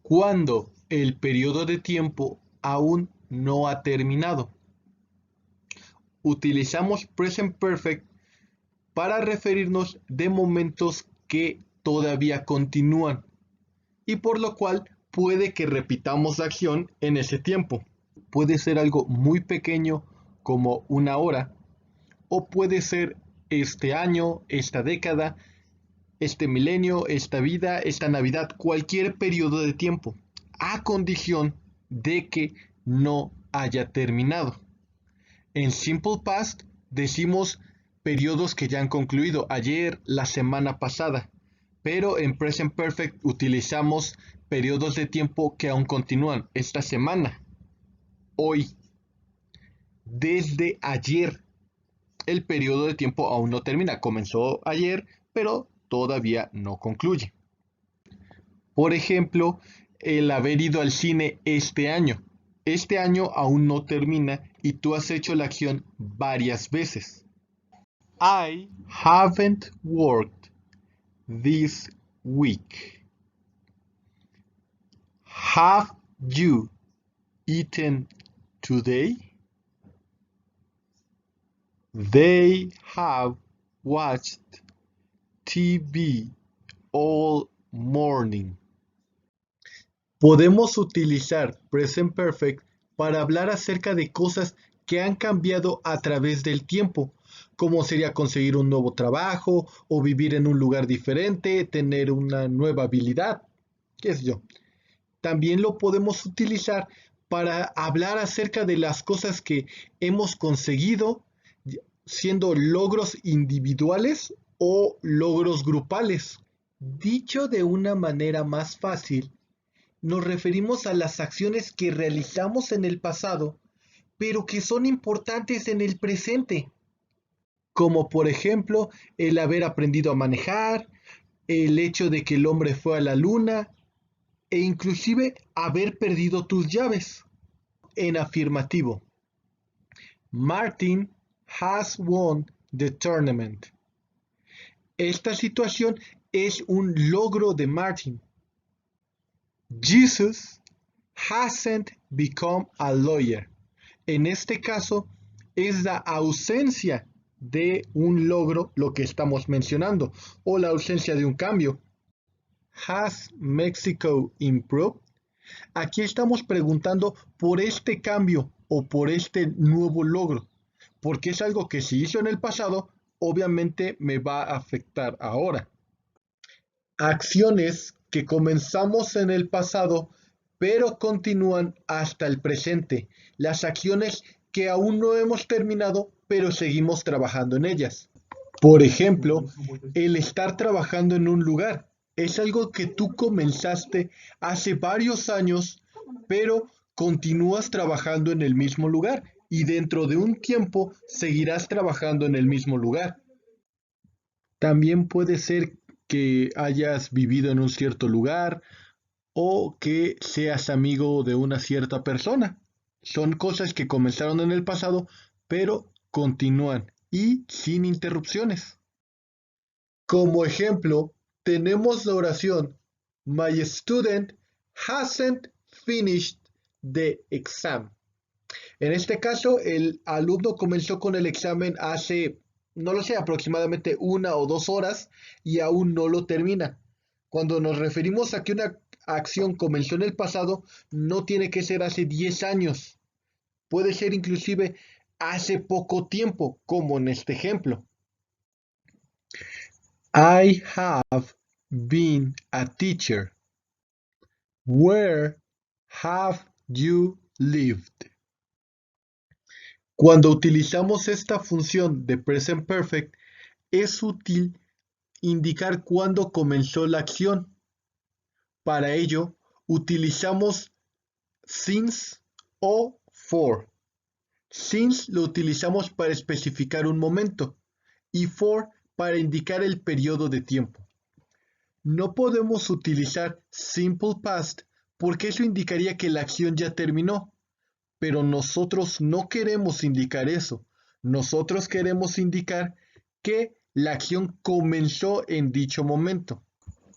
cuando el periodo de tiempo aún no ha terminado. Utilizamos present perfect para referirnos de momentos que todavía continúan y por lo cual puede que repitamos la acción en ese tiempo. Puede ser algo muy pequeño como una hora o puede ser este año, esta década, este milenio, esta vida, esta Navidad, cualquier periodo de tiempo, a condición de que no haya terminado. En Simple Past decimos periodos que ya han concluido, ayer, la semana pasada, pero en Present Perfect utilizamos periodos de tiempo que aún continúan, esta semana, hoy, desde ayer. El periodo de tiempo aún no termina, comenzó ayer, pero todavía no concluye. Por ejemplo, el haber ido al cine este año. Este año aún no termina y tú has hecho la acción varias veces. I haven't worked this week. Have you eaten today? They have watched TV all morning. Podemos utilizar present perfect para hablar acerca de cosas que han cambiado a través del tiempo, como sería conseguir un nuevo trabajo o vivir en un lugar diferente, tener una nueva habilidad, qué sé yo. También lo podemos utilizar para hablar acerca de las cosas que hemos conseguido, siendo logros individuales o logros grupales. Dicho de una manera más fácil, nos referimos a las acciones que realizamos en el pasado, pero que son importantes en el presente, como por ejemplo el haber aprendido a manejar, el hecho de que el hombre fue a la luna e inclusive haber perdido tus llaves. En afirmativo, Martin has won the tournament. Esta situación es un logro de Martin. Jesus hasn't become a lawyer. En este caso, es la ausencia de un logro lo que estamos mencionando, o la ausencia de un cambio. Has Mexico improved? Aquí estamos preguntando por este cambio o por este nuevo logro, porque es algo que si hizo en el pasado, obviamente me va a afectar ahora. Acciones que comenzamos en el pasado, pero continúan hasta el presente. Las acciones que aún no hemos terminado, pero seguimos trabajando en ellas. Por ejemplo, el estar trabajando en un lugar. Es algo que tú comenzaste hace varios años, pero continúas trabajando en el mismo lugar y dentro de un tiempo seguirás trabajando en el mismo lugar. También puede ser que hayas vivido en un cierto lugar o que seas amigo de una cierta persona. Son cosas que comenzaron en el pasado, pero continúan y sin interrupciones. Como ejemplo, tenemos la oración My student hasn't finished the exam. En este caso, el alumno comenzó con el examen hace, no lo sé, aproximadamente 1 o 2 horas y aún no lo termina. Cuando nos referimos a que una acción comenzó en el pasado, no tiene que ser hace 10 años. Puede ser inclusive hace poco tiempo, como en este ejemplo. I have been a teacher. Where have you lived? Cuando utilizamos esta función de present perfect, es útil indicar cuándo comenzó la acción. Para ello, utilizamos since o for. Since lo utilizamos para especificar un momento y for para indicar el periodo de tiempo. No podemos utilizar simple past porque eso indicaría que la acción ya terminó, pero nosotros no queremos indicar eso. Nosotros queremos indicar que la acción comenzó en dicho momento.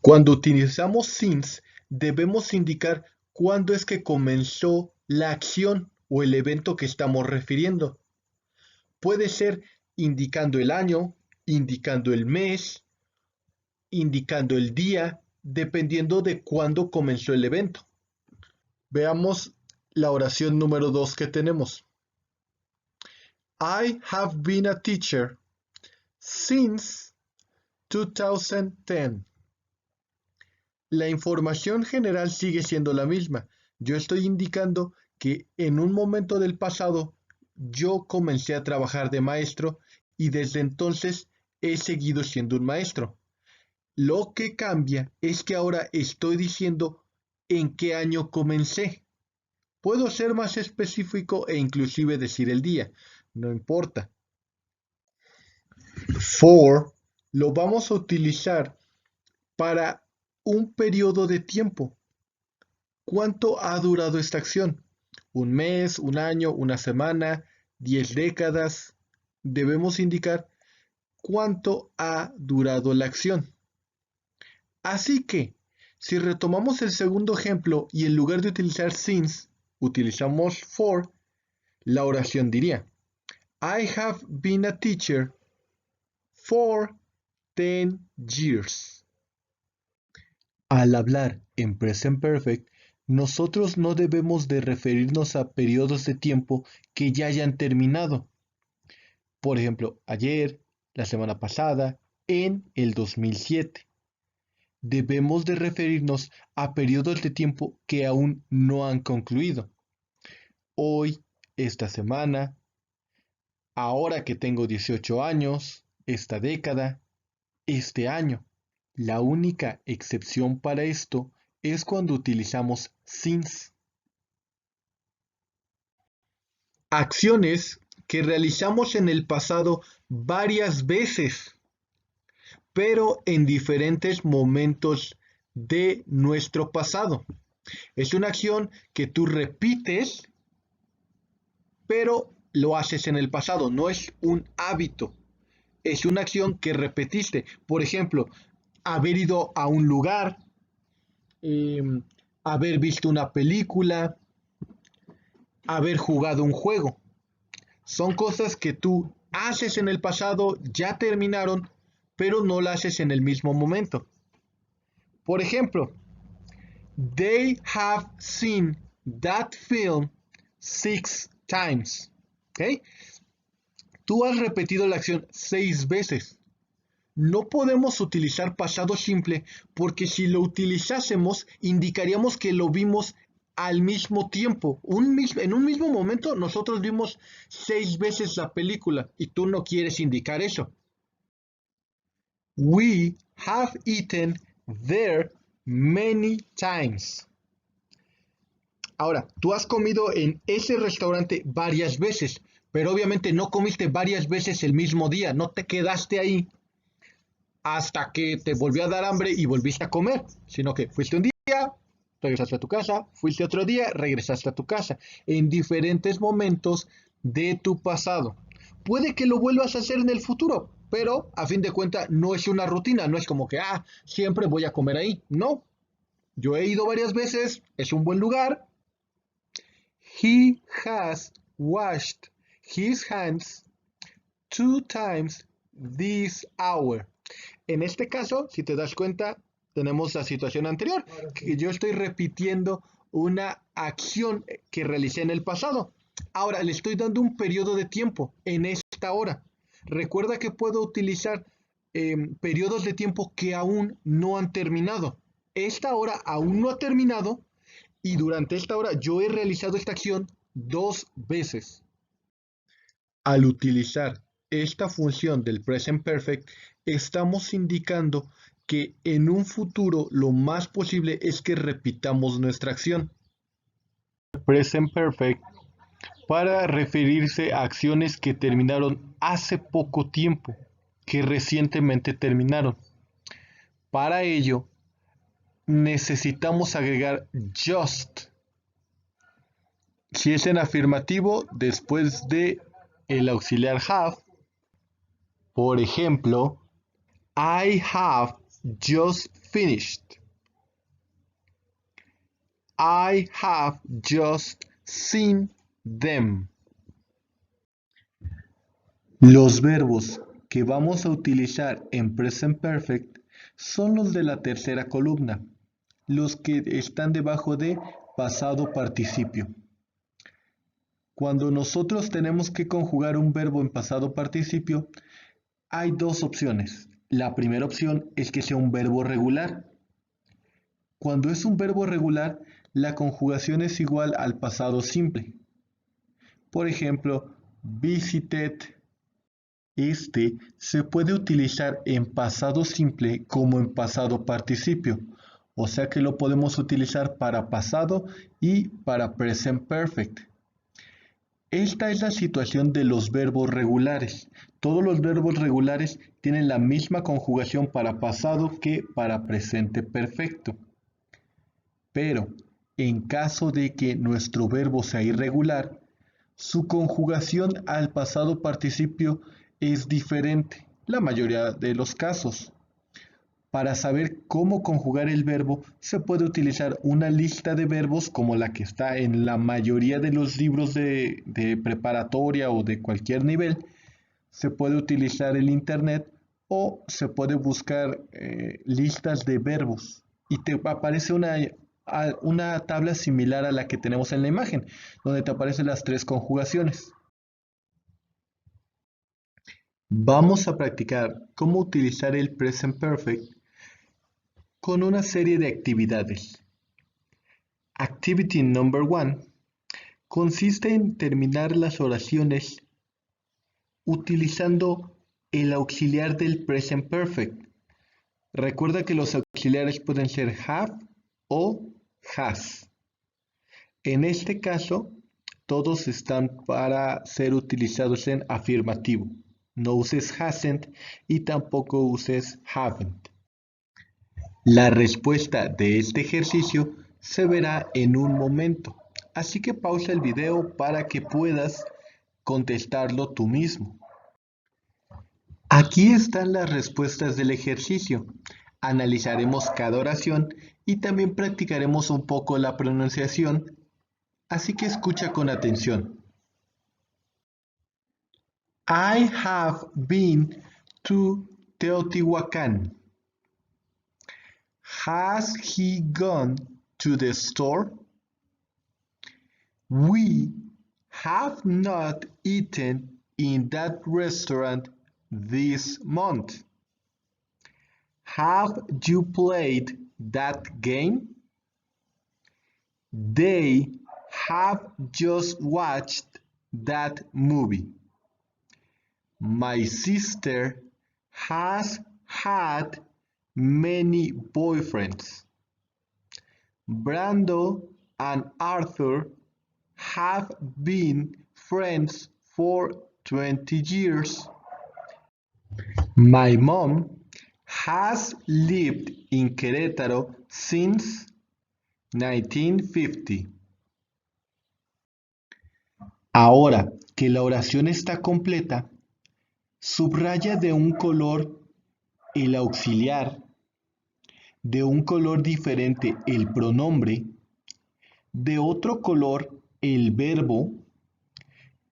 Cuando utilizamos since, debemos indicar cuándo es que comenzó la acción o el evento que estamos refiriendo. Puede ser indicando el año, indicando el mes, indicando el día, dependiendo de cuándo comenzó el evento. Veamos la oración número 2 que tenemos. I have been a teacher since 2010. La información general sigue siendo la misma. Yo estoy indicando que en un momento del pasado yo comencé a trabajar de maestro y desde entonces he seguido siendo un maestro. Lo que cambia es que ahora estoy diciendo en qué año comencé. Puedo ser más específico e inclusive decir el día, no importa. For lo vamos a utilizar para un periodo de tiempo. ¿Cuánto ha durado esta acción? ¿Un mes, un año, una semana, 10 décadas? Debemos indicar cuánto ha durado la acción. Así que, si retomamos el segundo ejemplo y en lugar de utilizar since, utilizamos for, la oración diría, I have been a teacher for 10 years. Al hablar en present perfect, nosotros no debemos de referirnos a periodos de tiempo que ya hayan terminado. Por ejemplo, ayer, la semana pasada, en el 2007. Debemos de referirnos a periodos de tiempo que aún no han concluido. Hoy, esta semana, ahora que tengo 18 años, esta década, este año. La única excepción para esto es cuando utilizamos since. Acciones que realizamos en el pasado varias veces, pero en diferentes momentos de nuestro pasado. Es una acción que tú repites, pero lo haces en el pasado, no es un hábito. Es una acción que repetiste. Por ejemplo, haber ido a un lugar, eh, haber visto una película, haber jugado un juego. Son cosas que tú haces en el pasado, ya terminaron, pero no las haces en el mismo momento. Por ejemplo, they have seen that film 6 times. ¿Okay? Tú has repetido la acción 6 veces. No podemos utilizar pasado simple porque si lo utilizásemos indicaríamos que lo vimos al mismo tiempo. En un mismo momento nosotros vimos 6 veces la película y tú no quieres indicar eso. We have eaten there many times. Ahora, tú has comido en ese restaurante varias veces, pero obviamente no comiste varias veces el mismo día, no te quedaste ahí hasta que te volvió a dar hambre y volviste a comer, sino que fuiste un día, regresaste a tu casa, fuiste otro día, regresaste a tu casa, en diferentes momentos de tu pasado. Puede que lo vuelvas a hacer en el futuro, pero a fin de cuentas no es una rutina, no es como que, siempre voy a comer ahí. No, yo he ido varias veces, es un buen lugar. He has washed his hands 2 times this hour. En este caso, si te das cuenta, tenemos la situación anterior, que yo estoy repitiendo una acción que realicé en el pasado. Ahora le estoy dando un periodo de tiempo en esta hora. Recuerda que puedo utilizar periodos de tiempo que aún no han terminado. Esta hora aún no ha terminado y durante esta hora yo he realizado esta acción 2 veces. Al utilizar esta función del present perfect, estamos indicando que en un futuro lo más posible es que repitamos nuestra acción. Present perfect para referirse a acciones que terminaron hace poco tiempo, que recientemente terminaron. Para ello, necesitamos agregar just. Si es en afirmativo, después de el auxiliar have, por ejemplo, I have just finished. I have just seen them. Los verbos que vamos a utilizar en Present Perfect son los de la tercera columna, los que están debajo de pasado participio. Cuando nosotros tenemos que conjugar un verbo en pasado participio, hay dos opciones. La primera opción es que sea un verbo regular. Cuando es un verbo regular, la conjugación es igual al pasado simple. Por ejemplo, visited. Este se puede utilizar en pasado simple como en pasado participio, o sea que lo podemos utilizar para pasado y para present perfect. Esta es la situación de los verbos regulares. Todos los verbos regulares tienen la misma conjugación para pasado que para presente perfecto. Pero, en caso de que nuestro verbo sea irregular, su conjugación al pasado participio es diferente, la mayoría de los casos. Para saber cómo conjugar el verbo, se puede utilizar una lista de verbos como la que está en la mayoría de los libros de preparatoria o de cualquier nivel. Se puede utilizar el internet o se puede buscar listas de verbos y te aparece una tabla similar a la que tenemos en la imagen, donde te aparecen las tres conjugaciones. Vamos a practicar cómo utilizar el Present Perfect con una serie de actividades. Activity number 1 consiste en terminar las oraciones utilizando el auxiliar del Present Perfect. Recuerda que los auxiliares pueden ser have o has. En este caso, todos están para ser utilizados en afirmativo. No uses hasn't y tampoco uses haven't. La respuesta de este ejercicio se verá en un momento, así que pausa el video para que puedas contestarlo tú mismo. Aquí están las respuestas del ejercicio. Analizaremos cada oración y también practicaremos un poco la pronunciación, así que escucha con atención. I have been to Teotihuacan. Has he gone to the store? We have not eaten in that restaurant this month. Have you played that game? They have just watched that movie. My sister has had many boyfriends. Brando and Arthur have been friends for 20 years. My mom has lived in Querétaro since 1950. Ahora que la oración está completa, subraya de un color el auxiliar, de un color diferente el pronombre, de otro color el verbo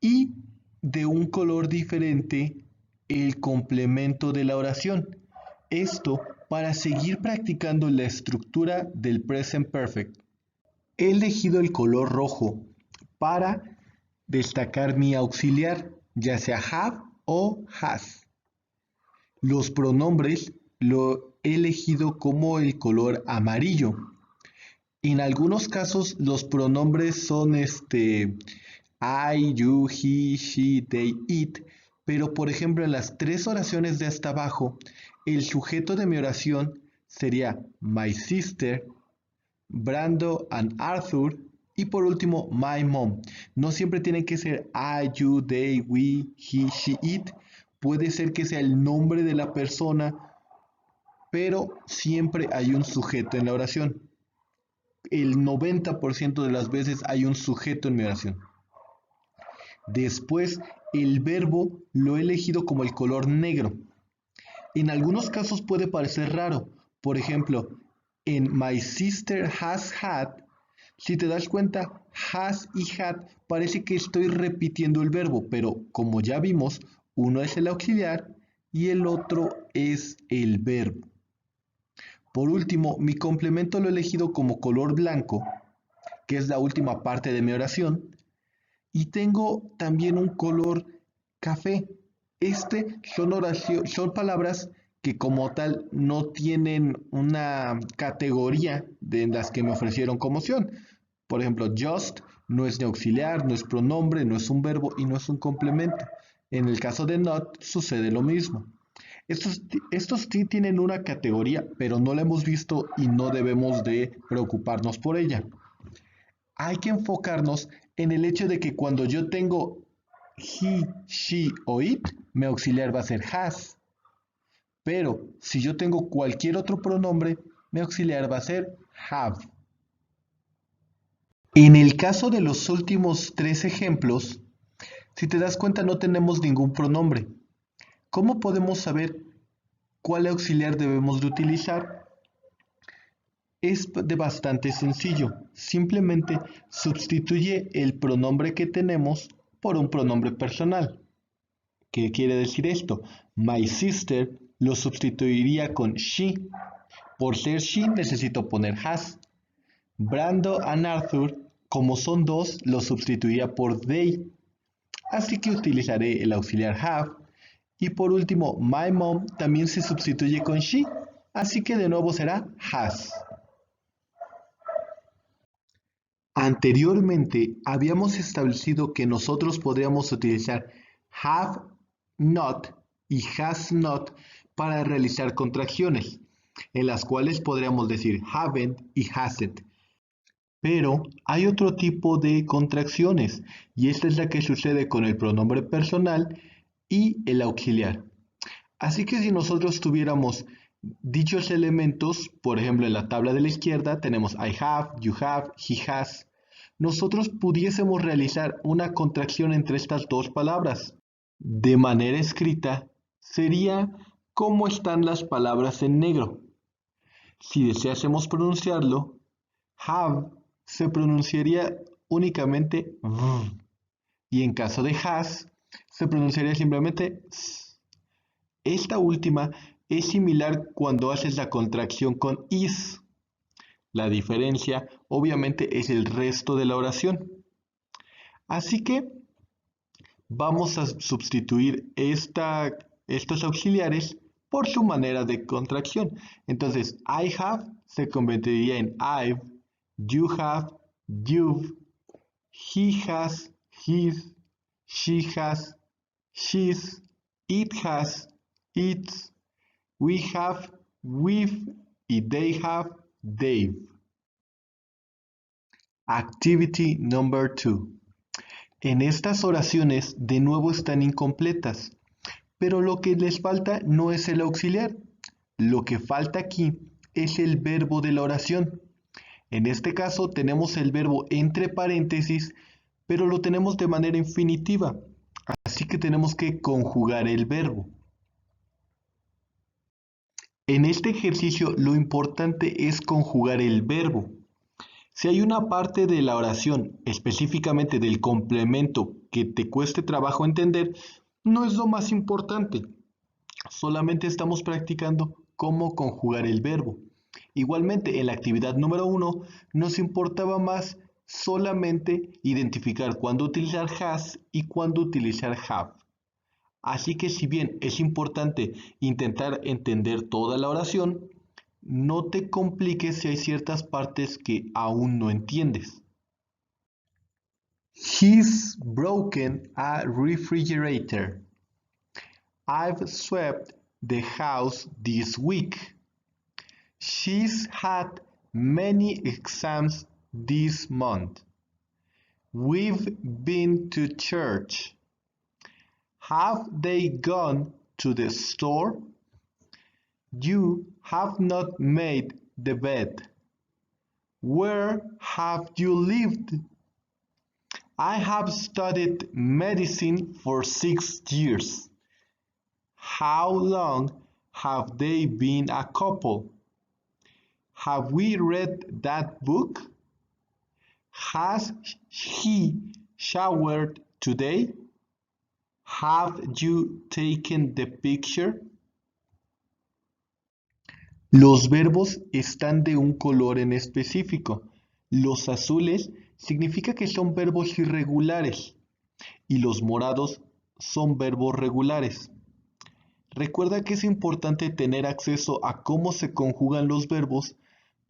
y de un color diferente el complemento de la oración. Esto para seguir practicando la estructura del Present Perfect. He elegido el color rojo para destacar mi auxiliar, ya sea have o has. Los pronombres lo he elegido como el color amarillo. En algunos casos los pronombres son I, you, he, she, they, it, pero por ejemplo en las tres oraciones de hasta abajo, el sujeto de mi oración sería my sister, Brando and Arthur y por último my mom. No siempre tienen que ser I, you, they, we, he, she, it. Puede ser que sea el nombre de la persona, pero siempre hay un sujeto en la oración. El 90% de las veces hay un sujeto en mi oración. Después, el verbo lo he elegido como el color negro. En algunos casos puede parecer raro. Por ejemplo, en my sister has had, Si te das cuenta, has y had parece que estoy repitiendo el verbo, pero como ya vimos, uno es el auxiliar y el otro es el verbo. Por último, mi complemento lo he elegido como color blanco, que es la última parte de mi oración, y tengo también un color café. Son palabras que como tal no tienen una categoría de las que me ofrecieron como opción. Por ejemplo, just no es ni auxiliar, no es pronombre, no es un verbo y no es un complemento. En el caso de not sucede lo mismo. Estos sí tienen una categoría, pero no la hemos visto y no debemos de preocuparnos por ella. Hay que enfocarnos en el hecho de que cuando yo tengo he, she o it, mi auxiliar va a ser has. Pero si yo tengo cualquier otro pronombre, mi auxiliar va a ser have. En el caso de los últimos tres ejemplos, si te das cuenta no tenemos ningún pronombre. ¿Cómo podemos saber cuál auxiliar debemos de utilizar? Es de bastante sencillo. Simplemente sustituye el pronombre que tenemos por un pronombre personal. ¿Qué quiere decir esto? My sister lo sustituiría con she. Por ser she necesito poner has. Brando and Arthur, como son dos, lo sustituiría por they. Así que utilizaré el auxiliar have. Y por último, my mom también se sustituye con she. Así que de nuevo será has. Anteriormente habíamos establecido que nosotros podríamos utilizar have not y has not para realizar contracciones, en las cuales podríamos decir haven't y hasn't. Pero hay otro tipo de contracciones y esta es la que sucede con el pronombre personal y el auxiliar. Así que si nosotros tuviéramos dichos elementos, por ejemplo en la tabla de la izquierda tenemos I have, you have, he has, nosotros pudiésemos realizar una contracción entre estas dos palabras. De manera escrita sería como están las palabras en negro. Si deseásemos pronunciarlo, have se pronunciaría únicamente v, y en caso de has se pronunciaría simplemente s. Esta última es similar cuando haces la contracción con is. La diferencia obviamente es el resto de la oración. Así que vamos a sustituir estos auxiliares por su manera de contracción. Entonces, I have se convertiría en I've, you have, you've, he has, his, she has, she's, it has, its, we have, we've y they have, they've. Activity number 2. En estas oraciones de nuevo están incompletas, pero lo que les falta no es el auxiliar. Lo que falta aquí es el verbo de la oración. En este caso tenemos el verbo entre paréntesis, pero lo tenemos de manera infinitiva, así que tenemos que conjugar el verbo. En este ejercicio lo importante es conjugar el verbo. Si hay una parte de la oración, específicamente del complemento, que te cueste trabajo entender, no es lo más importante. Solamente estamos practicando cómo conjugar el verbo. Igualmente, en la actividad número 1 nos importaba más solamente identificar cuándo utilizar has y cuándo utilizar have. Así que si bien es importante intentar entender toda la oración, no te compliques si hay ciertas partes que aún no entiendes. He's broken a refrigerator. I've swept the house this week. She's had many exams this month. We've been to church. Have they gone to the store? You have not made the bed. Where have you lived? I have studied medicine for 6 years. How long have they been a couple? Have we read that book? Has he showered today? Have you taken the picture? Los verbos están de un color en específico. Los azules significa que son verbos irregulares y los morados son verbos regulares. Recuerda que es importante tener acceso a cómo se conjugan los verbos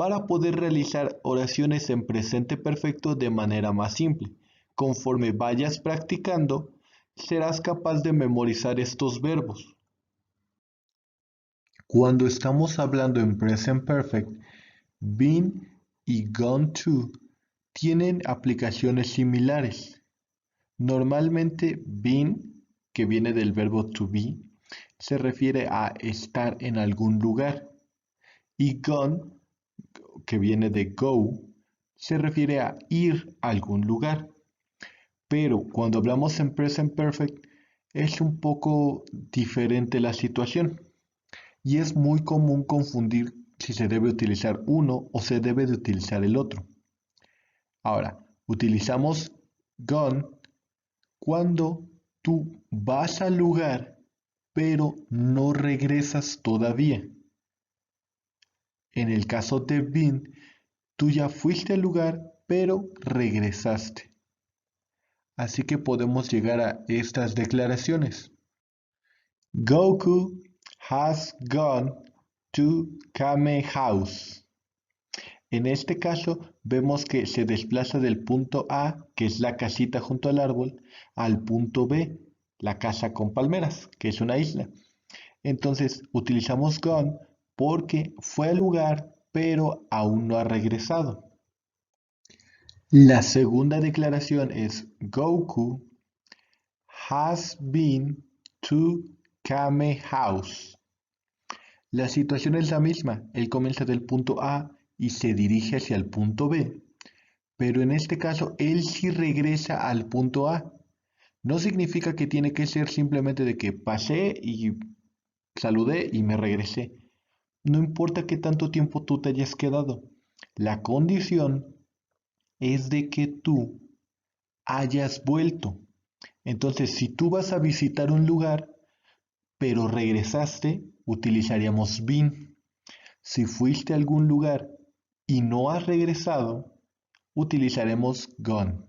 para poder realizar oraciones en presente perfecto de manera más simple. Conforme vayas practicando, serás capaz de memorizar estos verbos. Cuando estamos hablando en Present Perfect, been y gone to tienen aplicaciones similares. Normalmente been, que viene del verbo to be, se refiere a estar en algún lugar. Y gone, que viene de go, se refiere a ir a algún lugar. Pero cuando hablamos en Present Perfect es un poco diferente la situación. Y es muy común confundir si se debe utilizar uno o se debe de utilizar el otro. Ahora, utilizamos gone cuando tú vas al lugar pero no regresas todavía. En el caso de been, tú ya fuiste al lugar pero regresaste. Así que podemos llegar a estas declaraciones. Goku has gone to Kame House. En este caso vemos que se desplaza del punto A, que es la casita junto al árbol, al punto B, la casa con palmeras, que es una isla. Entonces utilizamos gone porque fue al lugar pero aún no ha regresado. La segunda declaración es Goku has been to Kame House. La situación es la misma, él comienza del punto A y se dirige hacia el punto B, pero en este caso él sí regresa al punto A. No significa que tiene que ser simplemente de que pasé y saludé y me regresé. No importa qué tanto tiempo tú te hayas quedado. La condición es de que tú hayas vuelto. Entonces, si tú vas a visitar un lugar, pero regresaste, utilizaríamos been. Si fuiste a algún lugar y no has regresado, utilizaremos gone.